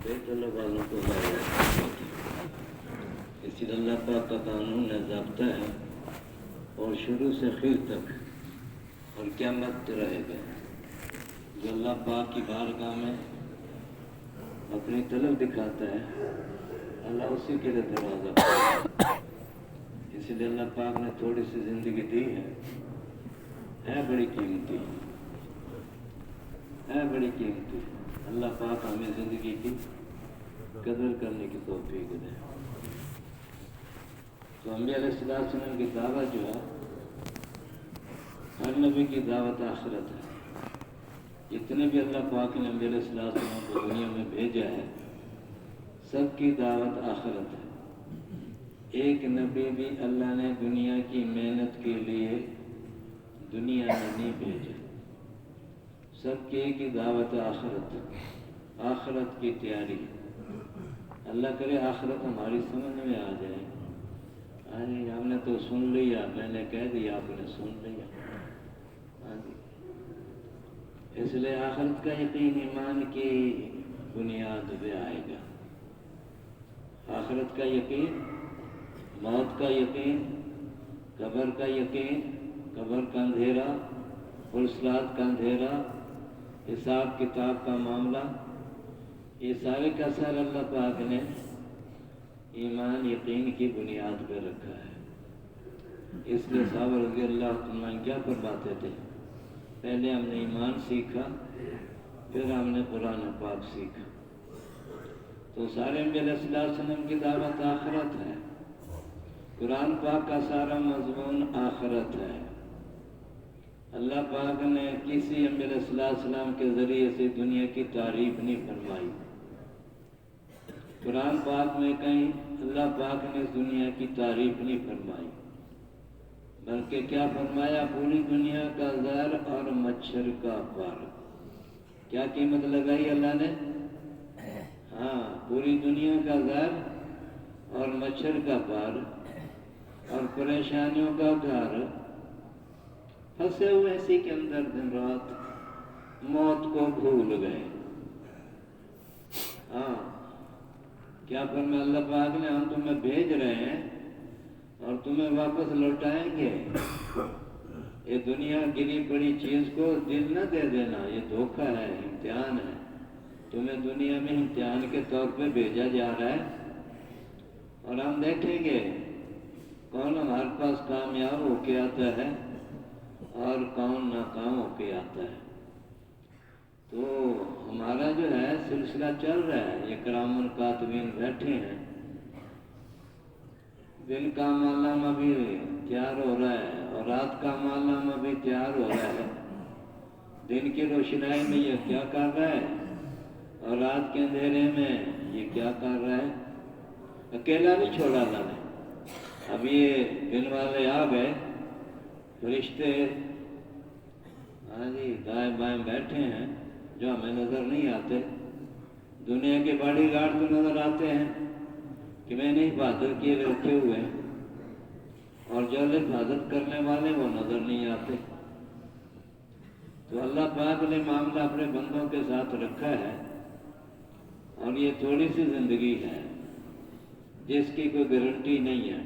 بیت اللہ والوں کو لایا، اس لیے اللہ پاک کا قانون ہے، ضابطہ ہے، اور شروع سے خیر تک اور قیامت رہے گا۔ جو اللہ پاک کی بارگاہ میں اپنی طلب دکھاتا ہے، اللہ اسی کے لیے دروازہ کھولتا ہے۔ اس لیے اللہ پاک نے تھوڑی سی زندگی دی ہے بڑی قیمتی، ہے بڑی قیمتی۔ اللہ پاک ہمیں زندگی کی قدر کرنے کی توفیق دے۔ تو انبیاء علیہ السلام کی دعوت جو ہے، ہر نبی کی دعوت آخرت ہے۔ جتنے بھی اللہ پاک نے انبیاء علیہ السلام کو دنیا میں بھیجا ہے، سب کی دعوت آخرت ہے۔ ایک نبی بھی اللہ نے دنیا کی محنت کے لیے دنیا میں نہیں بھیجا، سب کی ایک ہی دعوت آخرت، آخرت کی تیاری۔ اللہ کرے آخرت ہماری سمجھ میں آ جائے۔ ہاں جی، ہم نے تو سن لیا، میں نے کہہ دیا، آپ نے سن لیا۔ ہاں جی، اس لیے آخرت کا یقین ایمان کی بنیاد پہ آئے گا۔ آخرت کا یقین، موت کا یقین، قبر کا یقین، قبر کا اندھیرا، پرسرات کا اندھیرا، حساب کتاب کا معاملہ، یہ سارے کا سارا اللہ پاک نے ایمان یقین کی بنیاد پہ رکھا ہے۔ اس لیے صحابہ رضی اللہ عنہ کیا فرماتے تھے؟ پہلے ہم نے ایمان سیکھا، پھر ہم نے قرآن پاک سیکھا۔ تو سارے انبیاء علیہ السلام کی دعوت آخرت ہے، قرآن پاک کا سارا مضمون آخرت ہے۔ اللہ پاک نے کسی انبیاء علیہ السلام کے ذریعے سے دنیا کی تعریف نہیں فرمائی۔ قرآن پاک میں کہیں اللہ پاک نے اس دنیا کی تعریف نہیں فرمائی، بلکہ کیا فرمایا؟ پوری دنیا کا زر اور مچھر کا پر۔ کیا قیمت لگائی اللہ نے؟ ہاں، پوری دنیا کا زر اور مچھر کا پر اور پریشانیوں کا گھر، پھنسے ہوئے اسی کے اندر دن رات، موت کو بھول گئے۔ ہاں، کیا فرمایا اللہ پاک نے؟ ہم تمہیں بھیج رہے ہیں اور تمہیں واپس لوٹائیں گے۔ یہ دنیا گری پڑی چیز کو دل نہ دے دینا، یہ دھوکہ ہے، امتحان ہے۔ تمہیں دنیا میں امتحان کے طور پہ بھیجا جا رہا ہے، اور ہم دیکھیں گے کون ہمارے پاس کامیاب ہو کے آتا ہے اور کون ناکام ہو کے آتا ہے۔ تو ہمارا جو ہے سلسلہ چل رہا ہے، یہ کرام الکاتبین بیٹھے ہیں، دن کا مالنامہ بھی تیار ہو رہا ہے اور رات کا مالنامہ بھی تیار ہو رہا ہے۔ دن کی روشنائی میں یہ کیا کر رہا ہے اور رات کے اندھیرے میں یہ کیا کر رہا ہے۔ اکیلا نہیں چھوڑا اللہ نے۔ اب یہ دن والے آ گئے، فرشتے ہاں جی دائیں بائیں بیٹھے ہیں، جو ہمیں نظر نہیں آتے۔ دنیا کے باڈی گارڈ تو نظر آتے ہیں کہ میں نے حفاظت کیے رکھے ہوئے ہیں، اور جو حفاظت کرنے والے وہ نظر نہیں آتے۔ تو اللہ پاک نے معاملہ اپنے بندوں کے ساتھ رکھا ہے، اور یہ تھوڑی سی زندگی ہے جس کی کوئی گارنٹی نہیں ہے،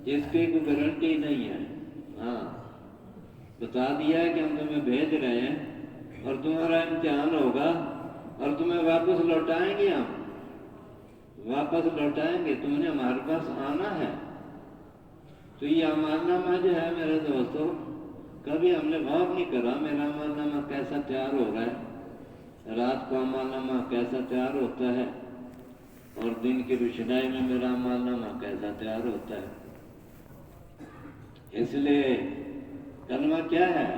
جس کی کوئی گارنٹی نہیں ہے۔ ہاں، بتا دیا ہے کہ ہم تمہیں بھیج رہے ہیں اور تمہارا امتحان ہوگا اور تمہیں واپس لوٹائیں گے، ہم واپس لوٹائیں گے، تم نے ہمارے پاس آنا ہے۔ تو یہ امانامہ جو ہے میرے دوستو، کبھی ہم نے غور نہیں کرا میرا امانامہ کیسا تیار ہو رہا ہے، رات کو امانامہ کیسا تیار ہوتا ہے، اور دن کی روشنائی میں میرا امانامہ کیسا تیار ہوتا ہے۔ اس لیے کلمہ کیا ہے؟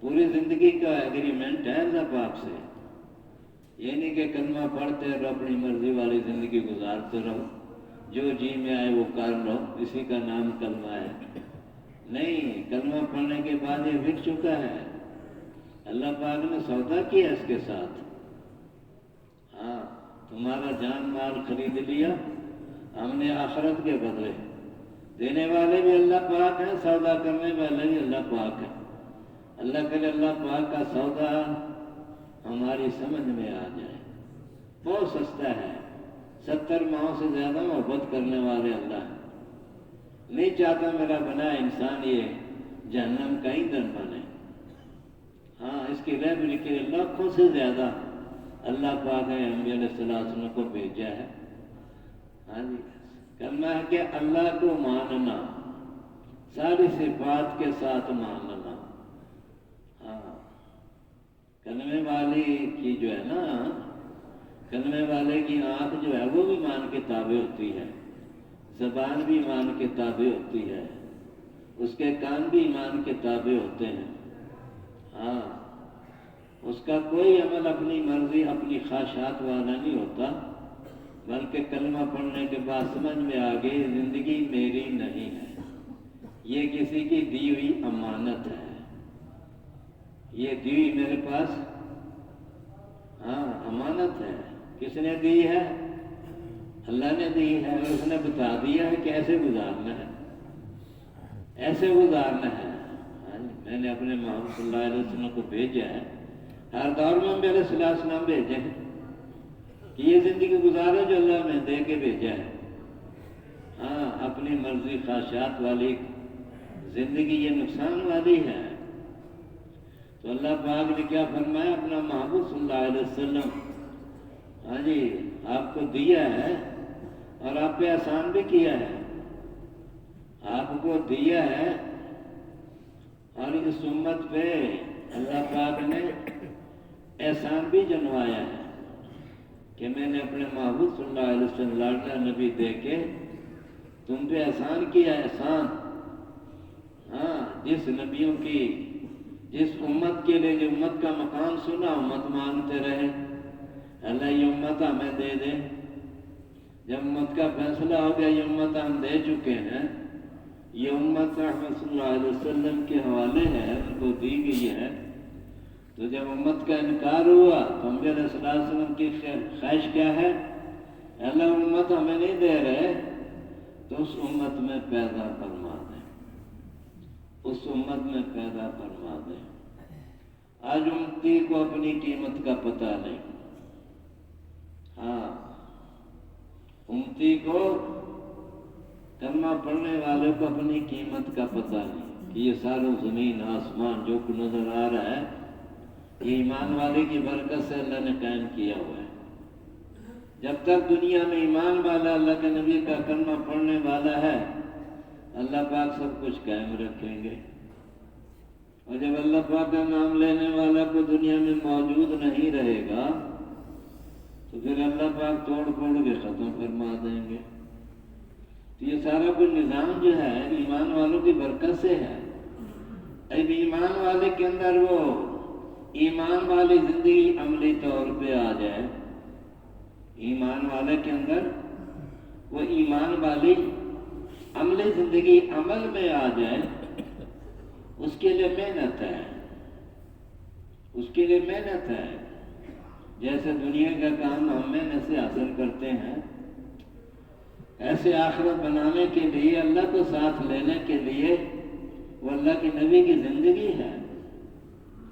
پوری زندگی کا ایگریمنٹ ہے اللہ پاک سے۔ یہ نہیں کہ کلمہ پڑھتے رہو، اپنی مرضی والی زندگی گزارتے رہو، جو جی میں آئے وہ کر لو، اسی کا نام کلمہ ہے۔ نہیں، کلمہ پڑھنے کے بعد یہ بک چکا ہے، اللہ پاک نے سودا کیا اس کے ساتھ۔ ہاں، تمہارا جان مال خرید لیا ہم نے آخرت کے بدلے۔ دینے والے بھی اللہ پاک ہیں، سودا کرنے والے بھی اللہ پاک ہیں۔ اللہ کرے اللہ پاک کا سودا ہماری سمجھ میں آ جائے۔ بہت سستا ہے، 70 ماہوں سے زیادہ محبت کرنے والے اللہ ہیں۔ نہیں چاہتا میرا بنا انسان یہ جہنم کا ایندھن بنے۔ ہاں، اس کی رہبری کے لیے لاکھوں سے زیادہ اللہ پاک نے انبیاء علیہ السلام کو بھیجا ہے۔ ہاں جی، کرنا ہے کہ اللہ کو ماننا، ساری صفات کے ساتھ ماننا۔ ہاں، کلمے والی کی جو ہے نا، کلمے والے کی آنکھ جو ہے وہ بھی ایمان کے تابع ہوتی ہے، زبان بھی ایمان کے تابع ہوتی ہے، اس کے کان بھی ایمان کے تابع ہوتے ہیں۔ ہاں، اس کا کوئی عمل اپنی مرضی اپنی خواہشات والا نہیں ہوتا، بلکہ کلمہ پڑھنے کے بعد سمجھ میں آ گئی زندگی میری نہیں ہے، یہ کسی کی دی ہوئی امانت ہے، یہ دی ہوئی میرے پاس امانت ہے۔ کس نے دی ہے؟ اللہ نے دی ہے، اور اس نے بتا دیا ہے کہ ایسے گزارنا ہے، ایسے گزارنا ہے۔ میں نے اپنے محمد صلی اللہ علیہ وسلم کو بھیجا ہے، ہر دور میں میرے صلی اللہ علیہ وسلم بھیجے ہیں کہ یہ زندگی گزارے جو اللہ نے دے کے بھیجا ہے۔ ہاں، اپنی مرضی خواہشات والی زندگی یہ نقصان والی ہے۔ تو اللہ پاک نے کیا فرمایا؟ اپنا محبوب صلی اللہ علیہ وسلم ہاں جی آپ کو دیا ہے اور آپ پہ احسان بھی کیا ہے، آپ کو دیا ہے، اور اس امت پہ اللہ پاک نے احسان بھی جنوایا ہے کہ میں نے اپنے محبوب صلی اللہ علیہ وسلم لاڈلا نبی دے کے تم پہ احسان کیا، احسان۔ ہاں، جس نبیوں کی جس امت کے لیے جو امت کا مقام سنا، امت مانگتے رہے اللہ یہ امت ہمیں دے دے۔ جب امت کا فیصلہ ہو گیا یہ امت ہم دے چکے ہیں، یہ امت رحمت صلی اللہ علیہ وسلم کے حوالے ہے، ان کو دی گئی ہے، تو جب امت کا انکار ہوا تو انبیاء علیہ السلام کی خواہش کیا ہے؟ اللہ امت ہمیں نہیں دے رہے تو اس امت میں پیدا فرما دیں، اس امت میں پیدا فرما دیں۔ آج امتی کو اپنی قیمت کا پتہ نہیں۔ ہاں، امتی کو کلمہ پڑھنے والے کو اپنی قیمت کا پتہ نہیں کہ یہ ساروں زمین آسمان جو کچھ نظر آ رہا ہے یہ ایمان والے کی برکت سے اللہ نے قائم کیا ہوا ہے۔ جب تک دنیا میں ایمان والا اللہ کے نبی کا کلمہ پڑھنے والا ہے اللہ پاک سب کچھ قائم رکھیں گے، اور جب اللہ پاک کا نام لینے والا کو دنیا میں موجود نہیں رہے گا تو پھر اللہ پاک توڑ پھوڑ کے ختم فرما دیں گے۔ تو یہ سارا کوئی نظام جو ہے ایمان والوں کی برکت سے ہے۔ اب ایمان والے کے اندر وہ ایمان والی زندگی عملی طور پہ آ جائے، ایمان والے کے اندر وہ ایمان والی عملی زندگی عمل میں آ جائے، اس کے لیے محنت ہے، اس کے لیے محنت ہے۔ جیسے دنیا کا کام ہم محنت سے حاصل کرتے ہیں، ایسے آخرت بنانے کے لیے اللہ کو ساتھ لینے کے لیے وہ اللہ کے نبی کی زندگی ہے۔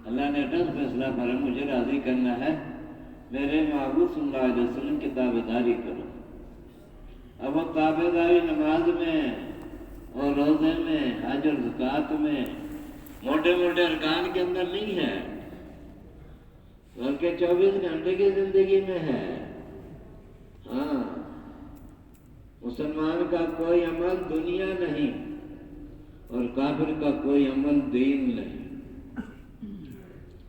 اللہ نے ڈس فیصلہ کرا مجھے راضی کرنا ہے، میرے محبوب صلی اللہ علیہ وسلم کی تابع داری کرو۔ اب وہ تابع داری نماز میں اور روزے میں حج اور زکوٰۃ میں موٹے موٹے ارکان کے اندر نہیں ہے، بلکہ 24 گھنٹے کی زندگی میں ہے۔ ہاں، مسلمان کا کوئی عمل دنیا نہیں اور کافر کا کوئی عمل دین نہیں،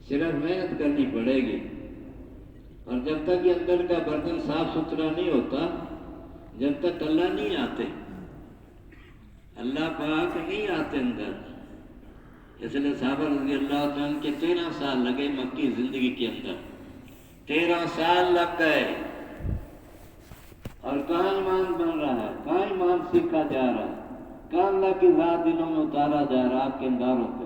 صرف محنت کرنی پڑے گی، اور جب تک یہ اندر کا برتن صاف ستھرا نہیں ہوتا، جب تک اللہ نہیں آتے، اللہ پاک نہیں آتے اندر۔ اس لیے صحابہ رضی اللہ عنہ کے 13 سال لگے مکی زندگی کے اندر، 13 سال لگ گئے، اور کہاں ایمان بن رہا ہے، کہاں ایمان سیکھا جا رہا ہے، کہاں اللہ کی ذات دلوں میں اتارا جا رہا ہے۔ آپ کے انگاروں پہ،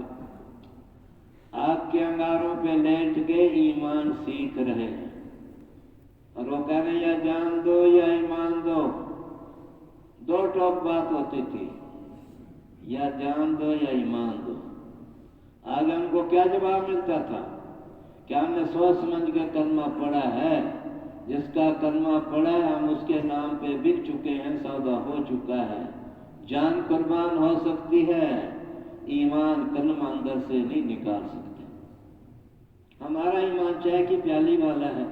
آپ کے انگاروں پہ لیٹ کے ایمان سیکھ رہے ہیں، اور وہ کہہ رہے ہیں یا جان دو یا ایمان دو، دو ٹوک بات ہوتی تھی، یا جان دو یا ایمان دو۔ آگے ان کو کیا جواب ملتا تھا کیا ہم نے سوچ سمجھ کے کلمہ پڑھا ہے؟ جس کا کلمہ پڑھا ہے ہم اس کے نام پہ بک چکے ہیں، سودا ہو چکا ہے، جان قربان ہو سکتی ہے، ایمان کلمہ اندر سے نہیں نکال سکتے۔ ہمارا ایمان چائے کی پیالی والا ہے،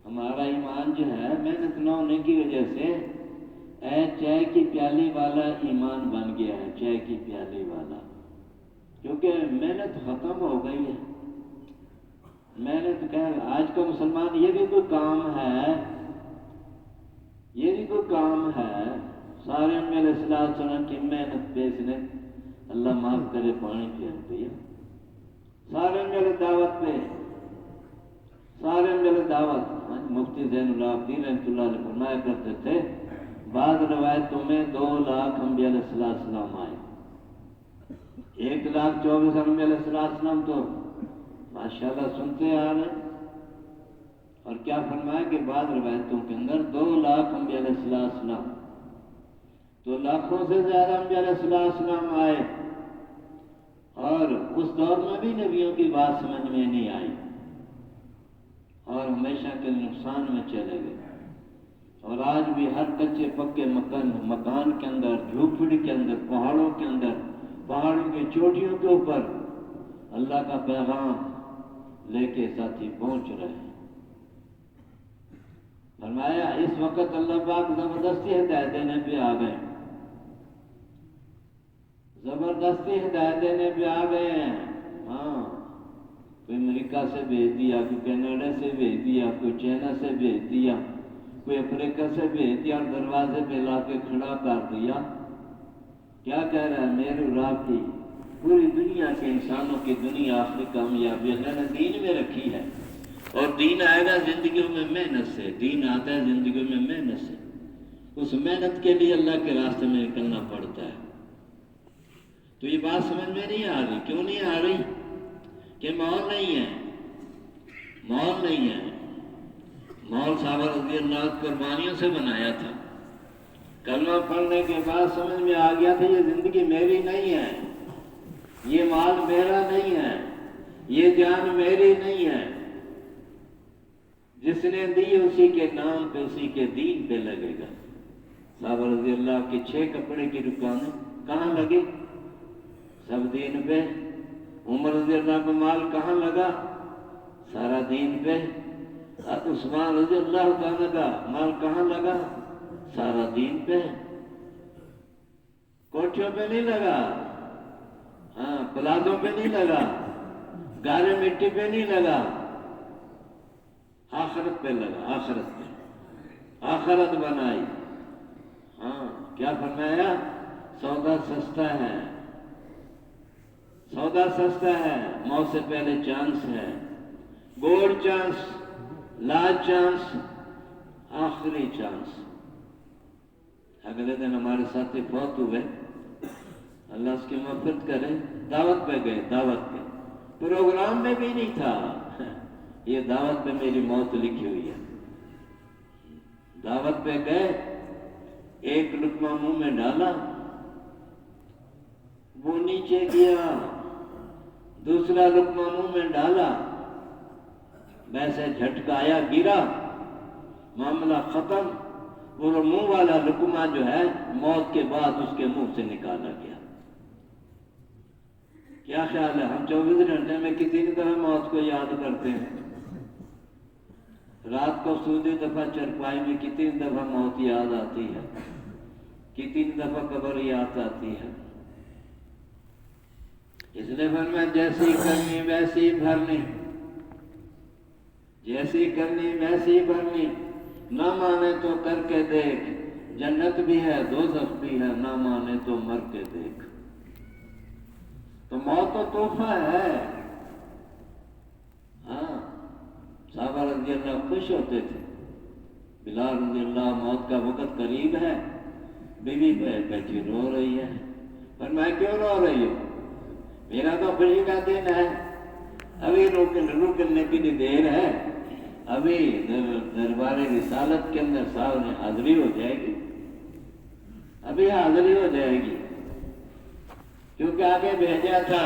ہمارا ایمان جو ہے محنت نہ ہونے کی وجہ سے چائے کی پیالی والا ایمان بن گیا ہے، چائے کی پیالی والا، کیونکہ محنت ختم ہو گئی ہے۔ محنت کہ آج کا مسلمان یہ بھی کوئی کام ہے، یہ بھی کوئی کام ہے، سارے میرے السلام کی محنت پہ اس نے اللہ معاف کرے پانی پھینک دیا، سارے میرے دعوت پہ، سارے میرے دعوت۔ مفتی زین العابدین رحمۃ اللہ علیہ فرمایا کرتے تھے، بعض روایتوں میں 2 لاکھ انبیاء علیہ السلام آئے، 1,24,000 انبیاء علیہ السلام تو ماشاءاللہ سنتے آ رہے ہیں، اور کیا فرمایا کہ بعض روایتوں کے اندر 2 لاکھ انبیاء علیہ السلام، تو لاکھوں سے زیادہ انبیاء علیہ السلام آئے، اور اس دور میں بھی نبیوں کی بات سمجھ میں نہیں آئی، اور ہمیشہ کے نقصان میں چلے گئے۔ اور آج بھی ہر کچے پکے مکان کے اندر، جھوپڑی کے اندر، پہاڑوں کے اندر، پہاڑوں کی چوٹیوں کے اوپر اللہ کا پیغام لے کے ساتھی پہنچ رہے ہیں۔ فرمایا اس وقت اللہ پاک زبردستی ہدایت دینے پہ آ گئے، زبردستی ہدایت دینے پہ آ گئے ہیں۔ ہاں، کوئی امریکہ سے بھیج دیا، کوئی کینیڈا سے بھیج دیا، کوئی چائنا سے بھیج دیا، کوئی افریقہ سے بھیج دیا، اور دروازے پہ لا کے کھڑا کر دیا۔ کیا کہہ رہا ہے؟ میرے رب کی پوری دنیا کے انسانوں کی دنیا آخری کامیابی اللہ نے دین میں رکھی ہے، اور دین آئے گا زندگیوں میں محنت سے، دین آتا ہے زندگیوں میں محنت سے، اس محنت کے لیے اللہ کے راستے میں نکلنا پڑتا ہے۔ تو یہ بات سمجھ میں نہیں آ رہی، کیوں نہیں آ رہی؟ کہ ماحول نہیں ہے، ماحول نہیں ہے۔ ماحول صحابہ رضی اللہ قربانیوں سے بنایا تھا، کلمہ پڑھنے کے بعد سمجھ میں آ گیا تھا یہ زندگی میری نہیں ہے، یہ مال میرا نہیں ہے، یہ جان میری نہیں ہے، جس نے دی اسی کے نام پہ، اسی کے دین پہ لگے گا۔ صحابہ رضی اللہ کی 6 کپڑے کی دکانیں کہاں لگی؟ سب دین پہ۔ عمر رضی اللہ کا مال کہاں لگا؟ سارا دین پہ۔ عثمان رضی اللہ تعالیٰ کا مال کہاں لگا؟ سارا دین پہ۔ کوٹھیوں پہ نہیں لگا، ہاں پلازوں پہ نہیں لگا، گارے مٹی پہ نہیں لگا، آخرت پہ لگا، آخرت پہ، آخرت بنائی۔ ہاں کیا فرمایا؟ سودا سستا ہے، سودا سستا ہے، موت سے پہلے چانس ہے، گولڈ چانس، لاسٹ چانس، آخری چانس۔ اگلے دن ہمارے ساتھی فوت ہوئے، اللہ اس کی مغفرت کرے، دعوت پہ گئے، دعوت پہ، پروگرام میں بھی نہیں تھا، یہ دعوت پہ میری موت لکھی ہوئی ہے۔ دعوت پہ گئے، ایک لقمہ منہ میں ڈالا، وہ نیچے گیا، دوسرا لقمہ منہ میں ڈالا، ویسے جھٹکایا، گرا، معاملہ ختم۔ وہ منہ والا لقمہ جو ہے موت کے بعد اس کے منہ سے نکالا گیا۔ کیا خیال ہے ہم 24 گھنٹے میں کتنی دفعہ موت کو یاد کرتے ہیں؟ رات کو سوتے دفعہ چرپائی میں کتنی دفعہ موت یاد آتی ہے، کتنی دفعہ قبر یاد آتی ہے۔ اس لیے فرمایا جیسی کرنی ویسی بھرنی، جیسی کرنی ویسی بھرنی، نہ مانے تو کر کے دیکھ، جنت بھی ہے دوزخ بھی ہے، نہ مانے تو مر کے دیکھ۔ تو موت تو تحفہ ہے۔ ہاں صحابہ رضی اللہ خوش ہوتے تھے، بلال رضی اللہ موت کا وقت قریب ہے، بیوی بیٹھی رو رہی ہے، پر میں کیوں رو رہی ہوں؟ میرا تو خوشی کا دن ہے، ابھی رکنے کی دیر ہے، ابھی دربار رسالت کے اندر صاحب نے حاضری ہو جائے گی، ابھی حاضری ہو جائے گی، کیونکہ آگے بھیجا تھا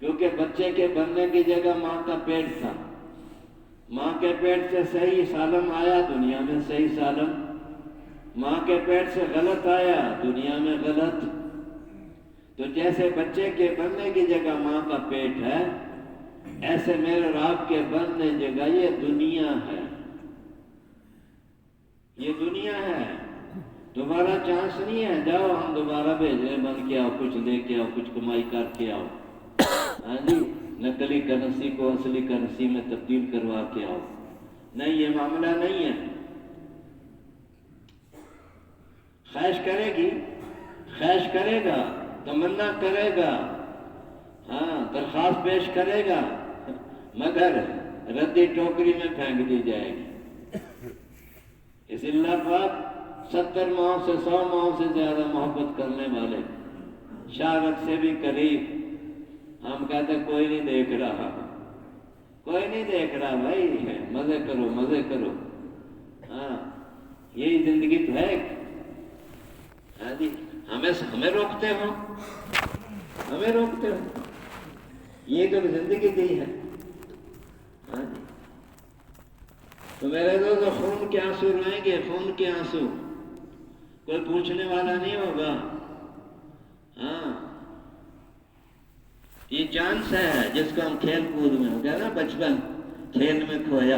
کیونکہ بچے کے بننے کی جگہ ماں کا پیٹ تھا، ماں کے پیٹ سے صحیح سالم آیا، دنیا میں صحیح سالم، ماں کے پیٹ سے غلط آیا، دنیا میں غلط۔ تو جیسے بچے کے بننے کی جگہ ماں کا پیٹ ہے، ایسے میرے اور آپ کے بننے جگہ یہ دنیا ہے، یہ دنیا ہے، دوبارہ چانس نہیں ہے جاؤ ہم دوبارہ بھیجیں، بن کے آؤ، کچھ لے کے آؤ، کچھ کمائی کر کے آؤ، ہاں جی، نقلی کرنسی کو اصلی کرنسی میں تبدیل کروا کے آؤ، نہیں، یہ معاملہ نہیں ہے۔ خواہش کرے گی، خواہش کرے گا، تمنا کرے گا، ہاں درخواست پیش کرے گا، مگر ردی ٹوکری میں پھینک دی جائے گی۔ اس اللہ پاک 70 ماہوں سے 100 ماہوں سے زیادہ محبت کرنے والے، شارت سے بھی قریب، ہم کہتے کوئی نہیں دیکھ رہا، کوئی نہیں دیکھ رہا بھائی، مزے کرو مزے کرو، ہاں یہی زندگی تو ہے۔ ہاں جی، ہمیں روکتے ہو، ہمیں روکتے ہو، یہ تو زندگی دی ہے۔ ہاں جی، تو میرے دوست خون کے آنسو روئیں گے، خون کے آنسو، کوئی پوچھنے والا نہیں ہوگا۔ ہاں یہ چانس ہے جس کو ہم کھیل کود میں ہو گیا نا، بچپن کھیل میں کھویا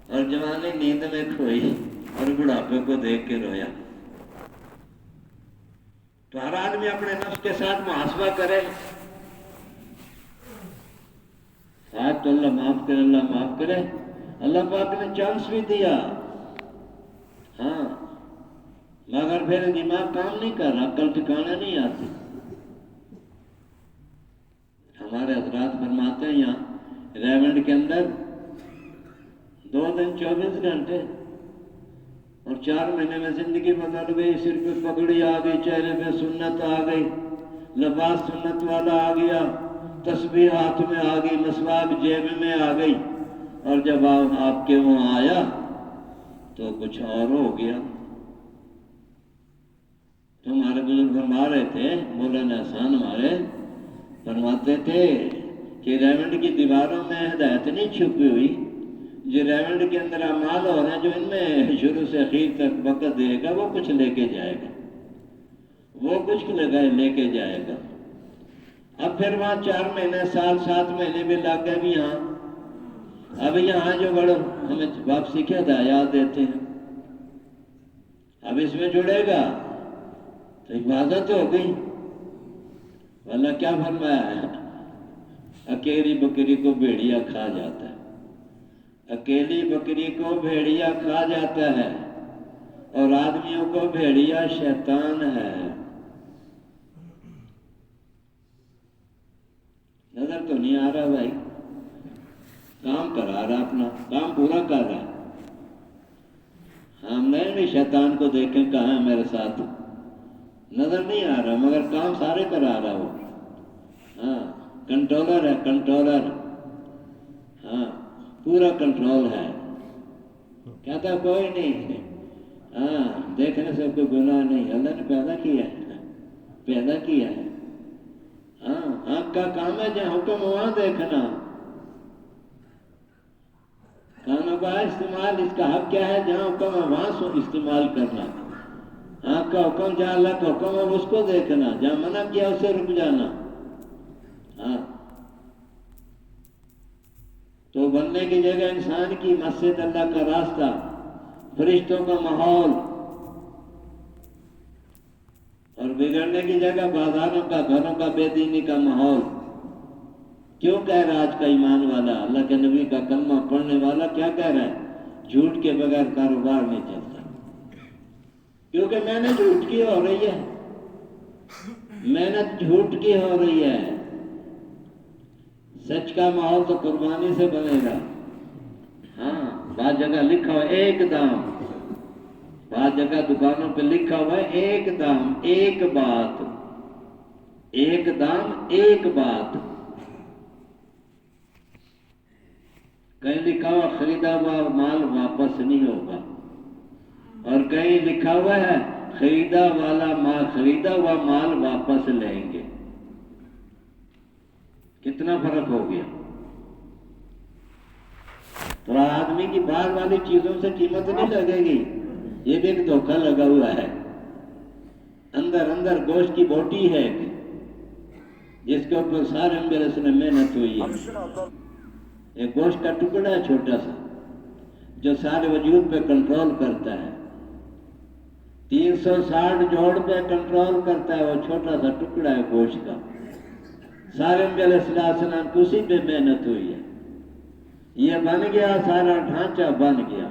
اور جوانی نیند میں کھوئی اور بڑھاپے کو دیکھ کے رویا۔ تو ہر آدمی اپنے نفس کے ساتھ محاسبہ کرے، آج تو اللہ معاف کرے، اللہ معاف کرے، اللہ پاک نے چانس بھی دیا، ہاں مگر پھر دماغ کام نہیں کر رہا، عقل ٹھکانے نہیں آتی۔ ہمارے حضرات فرماتے ہیں یہاں ریونڈ کے اندر 2 دن 24 گھنٹے اور 4 مہینے میں زندگی بدل گئی، سر پہ پگڑی آ گئی، چہرے پہ سنت آ گئی، لباس سنت والا آ گیا، تسبیح ہاتھ میں آ گئی، مسواک جیب میں آ گئی، اور جب آپ کے وہاں آیا تو کچھ اور ہو گیا۔ تو ہمارے بزرگ فرما رہے تھے، مولانا احسان ہمارے فرماتے تھے کہ ریونڈ کی دیواروں میں ہدایت نہیں چھپی ہوئی، جو ریونڈ کے اندر اعمال ہو رہے ہیں، جو ان میں شروع سے اخیر تک وقت دے گا وہ کچھ لے کے جائے گا، وہ کچھ لے کے جائے گا۔ اب پھر وہاں 4 مہینے، سال 7 مہینے بھی لگ گئے بھی، ہاں اب یہاں جو بڑوں ہمیں واپسی کے ہدایات دیتے ہیں، اب اس میں جڑے گا تو حفاظت ہو گئی، ورنہ کیا فرمایا ہے، اکیلی بکری کو بھیڑیا کھا جاتا ہے، اکیلی بکری کو بھیڑیا کھا جاتا ہے، اور آدمیوں کو بھیڑیا شیطان ہے۔ نظر تو نہیں آ رہا بھائی، کام کرا رہا، اپنا کام پورا کر رہا ہے، ہم نہیں بھی شیطان کو دیکھیں کہاں ہے میرے ساتھ، نظر نہیں آ رہا مگر کام سارے کرا رہا وہ، ہاں کنٹرولر ہے، کنٹرولر، ہاں پورا کنٹرول ہے، کہتا کوئی نہیں، ہاں دیکھنے سے کوئی گناہ نہیں، اللہ نے پیدا کیا ہے، پیدا کیا ہے، ہاں آنکھ کا کام ہے جہاں حکم وہاں دیکھنا، کانوں کا استعمال اس کا حق کیا ہے، جہاں حکم ہے وہاں سو استعمال کرنا، آنکھ کا حکم جہاں اللہ کا حکم ہے اس کو دیکھنا، جہاں منع کیا اسے رک جانا، ہاں تو بننے کی جگہ انسان کی مسجد، اللہ کا راستہ، فرشتوں کا ماحول، اور بگڑنے کی جگہ بازاروں کا، گھروں کا، بے دینی کا ماحول۔ کیوں کہہ رہا آج کا ایمان والا، اللہ کے نبی کا کلمہ پڑھنے والا کیا کہہ رہا ہے، جھوٹ کے بغیر کاروبار نہیں چلتا، کیونکہ محنت جھوٹ کی ہو رہی ہے، محنت جھوٹ کی ہو رہی ہے، سچ کا ماحول تو قربانی سے بنے گا۔ ہاں بعض جگہ لکھا ہوا ایک دام، بعض جگہ دکانوں پہ لکھا ہوا ہے ایک دام ایک بات، ایک دام ایک بات، کہیں لکھا ہوا خریدا ہوا مال واپس نہیں ہوگا، اور کہیں لکھا ہوا ہے خریدا ہوا مال واپس لیں گے۔ اتنا فرق ہو گیا. تو آدمی کی باہر والی چیزوں سے قیمت نہیں لگے گی، یہ بھی ایک دھوکہ لگا ہوا ہے. اندر گوشت کی بوٹی ہے جس کے اوپر سارے انبیاء علیہ السلام محنت ہوئی ہے. ایک گوشت کا ٹکڑا ہے چھوٹا سا جو سارے وجود پہ کنٹرول کرتا ہے. 360 جوڑ پہ کنٹرول کرتا ہے. وہ چھوٹا سا ٹکڑا ہے گوشت کا. سارے انبیاء علیہ السلام کی اسی پہ محنت ہوئی ہے. یہ بن گیا، سارا ڈھانچہ بن گیا.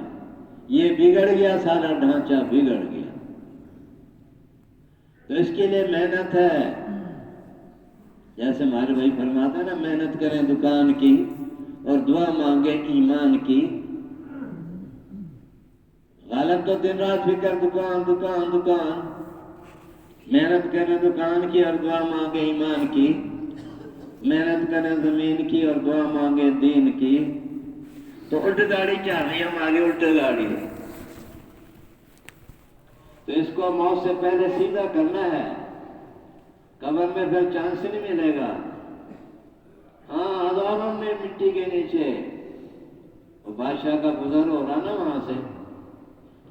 یہ بگڑ گیا، سارا ڈھانچہ بگڑ گیا. تو اس کے لیے محنت ہے. جیسے ہمارے بھائی فرماتے ہیں نا، محنت کریں دکان کی اور دعا مانگے ایمان کی. غالب تو دن رات فکر دکان دکان دکان، محنت کریں دکان کی اور دعا مانگے ایمان کی. محنت کریں زمین کی اور دعا مانگے دین کی. تو الٹ گاڑی چل رہی ہے ہماری، الٹ گاڑی ہے. تو اس کو موت سے پہلے سیدھا کرنا ہے. قبر میں پھر چانس نہیں ملے گا. ہاں، ہزاروں میں مٹی کے نیچے وہ بادشاہ کا گزر ہو رہا نا، وہاں سے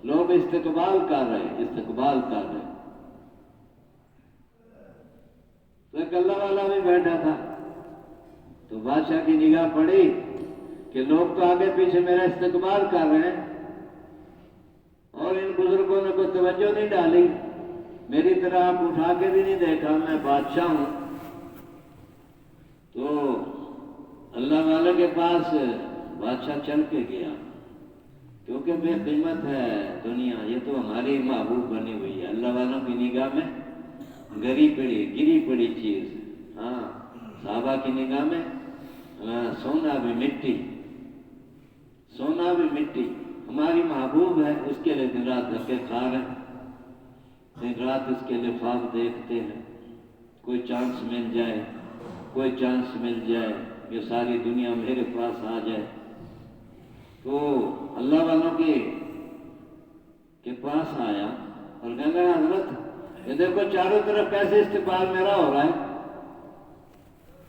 لوگ استقبال کر رہے. تو ایک اللہ والا بھی بیٹھا تھا. تو بادشاہ کی نگاہ پڑی کہ لوگ تو آگے پیچھے میرا استقبال کر رہے ہیں اور ان بزرگوں نے کوئی توجہ نہیں ڈالی. میری طرح آپ اٹھا کے بھی نہیں دیکھا، میں بادشاہ ہوں. تو اللہ والے کے پاس بادشاہ چل کے گیا، کیونکہ بے قیمت ہے دنیا. یہ تو ہماری محبوب بنی ہوئی ہے. اللہ والوں کی نگاہ میں گری پڑی چیز. ہاں، صحابہ کی نگاہ میں سونا بھی مٹی. ہماری محبوب ہے، اس کے لیے دن رات دھکے کھا رہے ہیں. دن رات اس کے لیے خواب دیکھتے ہیں. کوئی چانس مل جائے یہ ساری دنیا میرے پاس آ جائے. تو اللہ والوں کے پاس آیا اور کہنے لگا، حضرت یہ دیکھو چاروں طرف کیسے استقبال میرا ہو رہا ہے،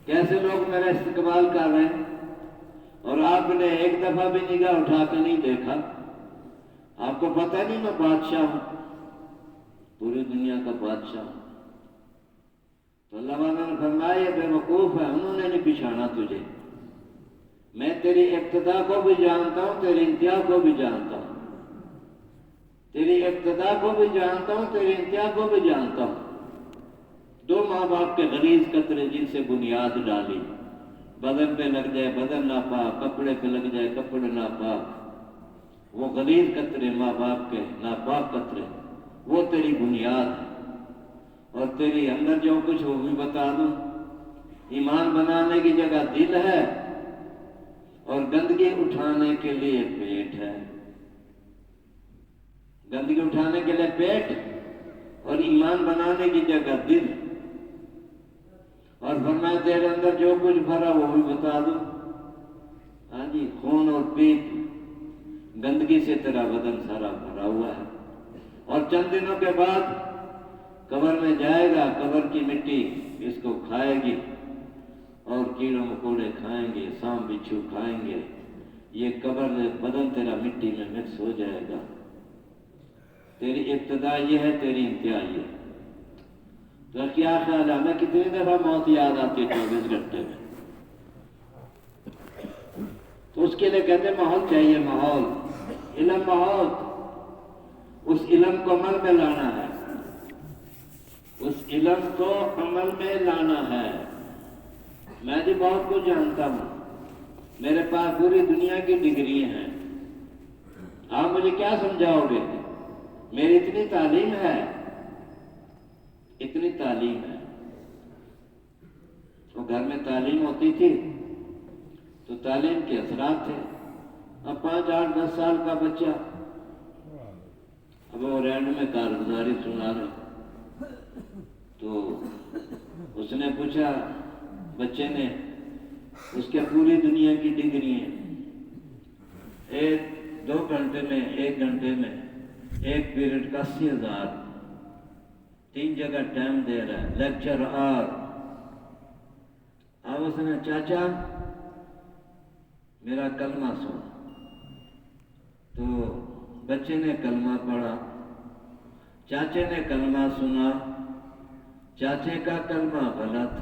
کیسے لوگ میرا استقبال کر رہے ہیں، اور آپ نے ایک دفعہ بھی نگاہ اٹھا کے نہیں دیکھا. آپ کو پتہ نہیں میں بادشاہ ہوں، پوری دنیا کا بادشاہ ہوں. تو اللہ والوں نے فرمایا یہ بے وقوف ہے، انہوں نے نہیں پچھانا تجھے. میں تیری ابتدا کو بھی جانتا ہوں، تیری انتہا کو بھی جانتا ہوں. تیری ابتدا کو بھی جانتا ہوں، تیری انتہا کو بھی جانتا ہوں. 2 ماں باپ کے غلیظ قطرے جن سے بنیاد ڈالی، بدن پہ لگ جائے بدن ناپاک، کپڑے پہ لگ جائے کپڑے ناپاک. وہ غلیظ قطرے ماں باپ کے ناپاک قطرے، وہ تیری بنیاد ہے. اور تیری اندر جو کچھ وہ بھی بتا دوں. ایمان بنانے کی جگہ دل ہے اور گندگی اٹھانے کے لیے پیٹ ہے. گندگی اٹھانے کے لیے پیٹ اور ایمان بنانے کی جگہ دل. اور فرمایا تیرے اندر جو کچھ بھرا وہ بھی بتا دوں. ہاں جی، خون اور پیپ گندگی سے تیرا بدن سارا بھرا ہوا ہے. اور چند دنوں کے بعد قبر میں جائے گا، قبر کی مٹی اس کو کھائے گی اور کیڑوں مکوڑے کھائیں گے، سانپ بچھو کھائیں گے. یہ قبر بدن تیرا مٹی میں مکس ہو جائے گا. تیری ابتدا یہ ہے، تیری انتہا یہ ہے. تو کیا خیال ہے ہمیں کتنی دفعہ موت یاد آتی ہے 24 گھنٹے میں؟ تو اس کے لیے کہتے ہیں ماحول چاہیے، ماحول، علم. ماحول اس علم کو عمل میں لانا ہے، اس علم کو عمل میں لانا ہے. میں جی بہت کچھ جانتا ہوں، میرے پاس پوری دنیا کی ڈگری ہیں. آپ مجھے کیا سمجھاؤ گے؟ میری اتنی تعلیم ہے. وہ گھر میں تعلیم ہوتی تھی تو تعلیم کے اثرات تھے. اب 5, 8, 10 سال کا بچہ اب وہ رینڈ میں کارگزاری سنا رہے. تو اس نے پوچھا، بچے نے، اس کے پوری دنیا کی ڈگری ہیں. 2 گھنٹے میں 1 گھنٹے میں 1 پیریڈ کا 80,000، 3 جگہ ٹائم دے رہا ہے، لیکچر. اور اب اب اس نے چاچا میرا کلمہ سن، تو بچے نے کلمہ پڑھا، چاچے نے کلمہ سنا، چاچے کا کلمہ غلط،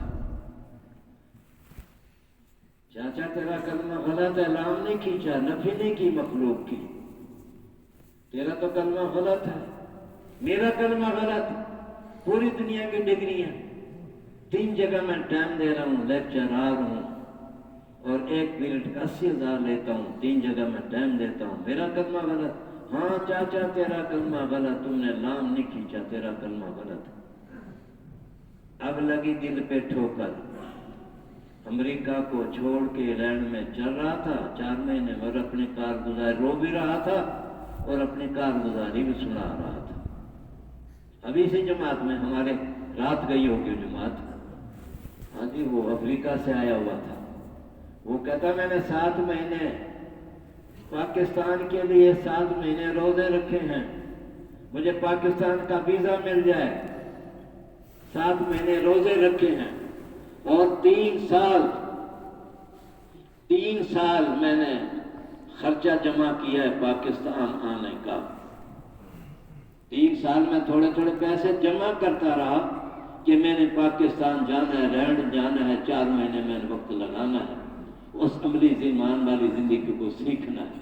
چاچا تیرا کلمہ غلط ہے، لام نہیں کھینچا، نفی نہیں کی مخلوق کی، تیرا تو کلمہ غلط ہے، میرا کلمہ غلط، پوری دنیا کی ڈگری ہے، 3 جگہ میں ٹائم دے رہا ہوں، لیکچرار ہوں، اور 1 پیریڈ کا 80,000 لیتا ہوں، 3 جگہ میں ٹائم دیتا ہوں، میرا کلمہ غلط، ہاں چاچا تیرا کلمہ غلط، تم نے لام نہیں کھینچا، تیرا کلمہ غلط ہے۔ اب لگی دل پہ ٹھوکر، امریکہ کو چھوڑ کے انگلینڈ میں چل رہا تھا 4 مہینے، اور اپنی کارگزاری رو بھی رہا تھا اور اپنی کارگزاری بھی سنا رہا تھا۔ ابھی اسی جماعت میں ہمارے رات گئی ہوگی جماعت، ہاں جی، وہ افریقہ سے آیا ہوا تھا، وہ کہتا میں نے 7 مہینے پاکستان کے لیے 7 مہینے روزے رکھے ہیں، مجھے پاکستان کا ویزا مل جائے، 7 مہینے روزے رکھے ہیں، اور 3 سال میں نے خرچہ جمع کیا ہے پاکستان آنے کا، 3 سال میں تھوڑے تھوڑے پیسے جمع کرتا رہا کہ میں نے پاکستان جانا ہے، رینڈ جانا ہے، 4 مہینے میں نے وقت لگانا ہے، اس عملی ایمان والی زندگی کو سیکھنا ہے،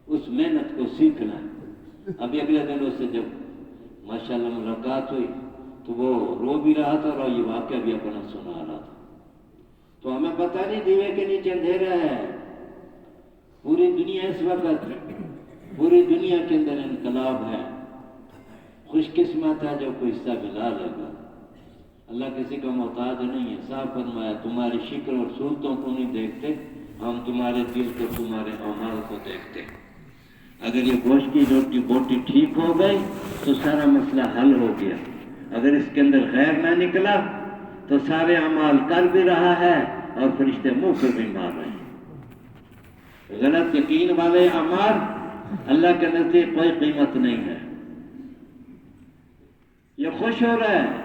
اس محنت کو سیکھنا ہے۔ ابھی اگلے دن اس سے جب ماشاءاللہ ملاقات ہوئی تو وہ رو بھی رہا تھا اور یہ واقعہ بھی اپنا سنا رہا تھا۔ تو ہمیں پتہ نہیں دیوے کے نیچے اندھیرا ہے، پوری دنیا اس وقت، پوری دنیا کے اندر انقلاب ہے، خوش قسمت ہے جو کوئی حصہ ملا لے گا۔ اللہ کسی کا محتاج نہیں ہے، صاف فرمایا تمہاری شکل اور صورتوں کو نہیں دیکھتے، ہم تمہارے دل کو، تمہارے اعمال کو دیکھتے۔ اگر یہ گوشت کی روٹی بوٹی ٹھیک ہو گئی تو سارا مسئلہ حل ہو گیا، اگر اس کے اندر خیر نہ نکلا تو سارے اعمال کر بھی رہا ہے اور فرشتے منہ پہ بھی مار رہے ہیں۔ غلط یقین والے اعمال اللہ کے نزدیک کوئی قیمت نہیں ہے۔ یہ خوش ہو رہا ہے،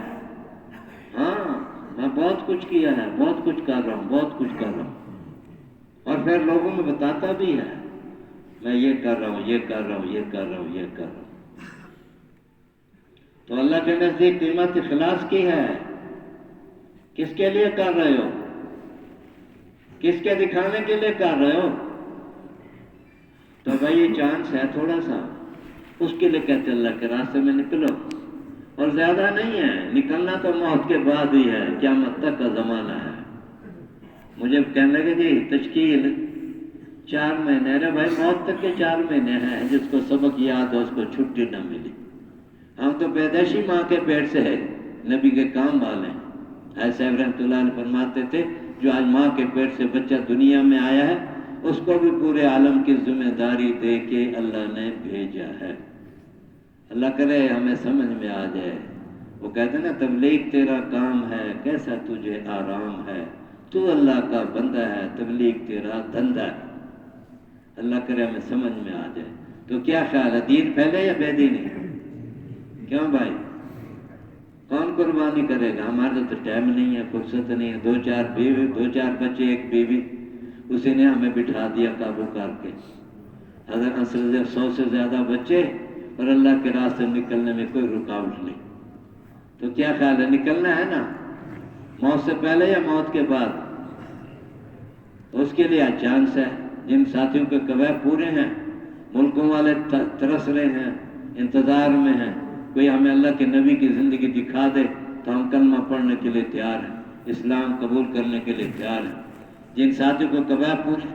ہاں میں بہت کچھ کیا ہے، بہت کچھ کر رہا ہوں، بہت کچھ کر رہا ہوں، اور پھر لوگوں میں بتاتا بھی ہے میں یہ کر رہا ہوں، یہ کر رہا ہوں، یہ کر رہا ہوں، یہ کر رہا ہوں۔ تو اللہ کے نزدیک قیمت اخلاص کی ہے، کس کے لیے کر رہے ہو، کس کے دکھانے کے لیے کر رہے ہو؟ تو بھائی یہ چانس ہے تھوڑا سا، اس کے لیے کہتے اللہ کے راستے میں نکلو، اور زیادہ نہیں ہے، نکلنا تو موت کے بعد ہی ہے، قیامت تک کا زمانہ ہے۔ مجھے کہنے لگے جی تشکیل 4 مہینے، ارے بھائی موت تک کے 4 مہینے ہیں، جس کو سبق یاد ہو اس کو چھٹی نہ ملی۔ ہم تو پیدائشی ماں کے پیٹ سے ہے، نبی کے کام والے ہیں۔ حضرت صاحب رحمۃ اللہ علیہ فرماتے تھے جو آج ماں کے پیٹ سے بچہ دنیا میں آیا ہے اس کو بھی پورے عالم کی ذمہ داری دے کے اللہ نے بھیجا ہے۔ اللہ کرے ہمیں سمجھ میں آ جائے۔ وہ کہتے ہیں نا تبلیغ تیرا کام ہے کیسا تجھے آرام ہے، تو اللہ کا بندہ ہے تبلیغ تیرا دھندا ہے۔ اللہ کرے ہمیں سمجھ میں آ جائے۔ تو کیا خیال ہے، دین پھیلے یا بے دینی؟ کیوں بھائی، کون قربانی کرے گا؟ ہمارے تو ٹائم نہیں ہے، فرصت نہیں ہے، 2-4 بیوی، 2-4 بچے، 1 بیوی، اسی نے ہمیں بٹھا دیا قابو کر کے۔ اگر 100 سے زیادہ بچے اور اللہ کے راستے نکلنے میں کوئی رکاوٹ نہیں، تو کیا خیال ہے، نکلنا ہے نا، موت سے پہلے یا موت کے بعد؟ اس کے لیے چانس ہے۔ جن ساتھیوں کے کویت پورے ہیں، ملکوں والے ترس رہے ہیں، انتظار میں ہیں، کوئی ہمیں اللہ کے نبی کی زندگی دکھا دے تو ہم کلمہ پڑھنے کے لیے تیار ہیں، اسلام قبول کرنے کے لیے تیار ہیں۔ جن ساتھیوں کو کویت پورے